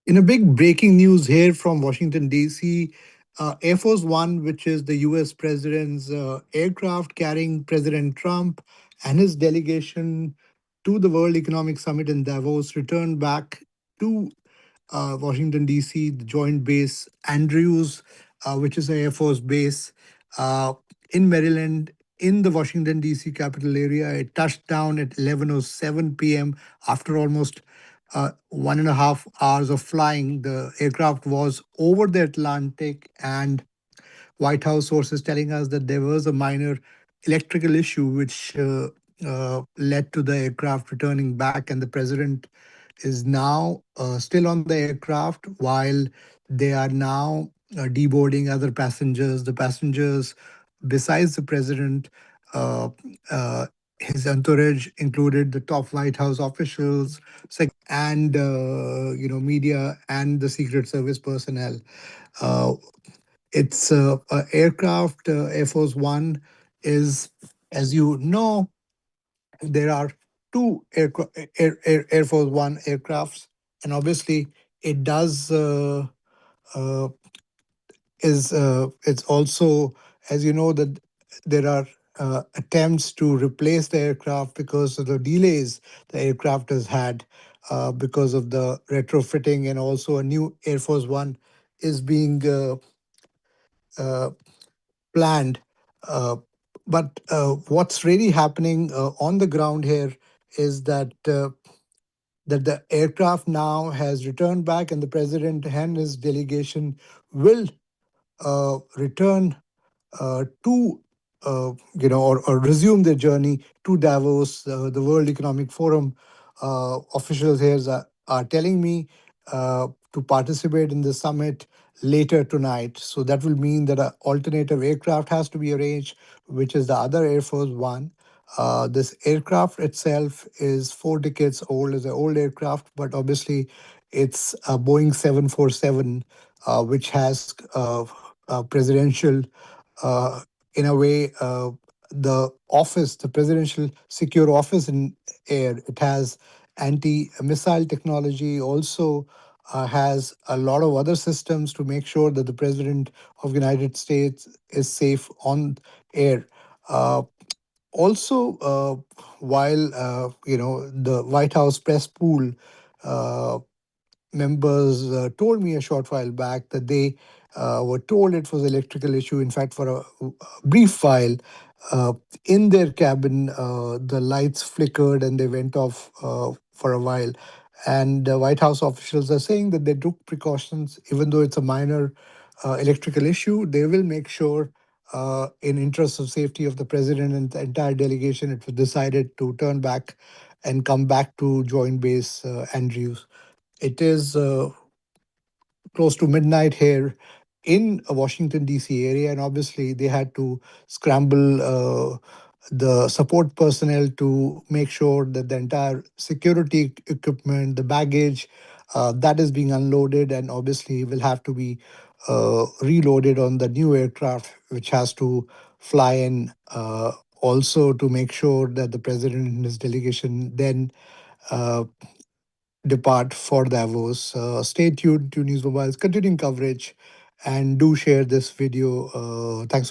In a big breaking news here from Washington, D.C., Air Force One, which is the US president's aircraft carrying President Trump and his delegation to the World Economic Summit in Davos, returned back to Washington, D.C., the Joint Base Andrews, which is an Air Force base uh, in Maryland, in the Washington, D.C. capital area. It touched down at 11:07 p.m. after almost 1.5 hours of flying. The aircraft was over the Atlantic, and White House sources telling us that there was a minor electrical issue which led to the aircraft returning back, and the president is now still on the aircraft while they are now deboarding other passengers. The passengers, besides the president, uh, uh, his entourage included the top White House officials, and media and the Secret Service personnel. Uh, it's a aircraft. Air Force One is, as you know, there are two Air Force One aircrafts, and obviously it does uh, is it's also, as you know, that there are attempts to replace the aircraft because of the delays the aircraft has had because of the retrofitting, and also a new Air Force One is being uh, planned. Uh, but what's really happening on the ground here is that the aircraft now has returned back, and the president and his delegation will return to or resume their journey to Davos. The World Economic Forum officials here are telling me to participate in the summit later tonight. So that will mean that an alternative aircraft has to be arranged, which is the other Air Force One. This aircraft itself is 4 decades old, is an old aircraft, but obviously it's a Boeing 747, which has presidential uh, in a way, the office, the presidential secure office in air, it has anti-missile technology, also has a lot of other systems to make sure that the president of the United States is safe on air. Uh, Also, while the White House press pool uh, members told me a short while back that they were told it was electrical issue. In fact, for a brief while, uh, in their cabin, the lights flickered and they went off for a while. And White House officials are saying that they took precautions, even though it's a minor electrical issue. They will make sure, in interest of safety of the president and the entire delegation, it was decided to turn back and come back to Joint Base Andrews. It is close to midnight here in Washington D.C. area, and obviously they had to scramble the support personnel to make sure that the entire security equipment, the baggage, that is being unloaded, and obviously will have to be reloaded on the new aircraft, which has to fly in. Also, to make sure that the president and his delegation then uh, depart for Davos. Stay tuned to NewsMobile's continuing coverage and do share this video. Thanks for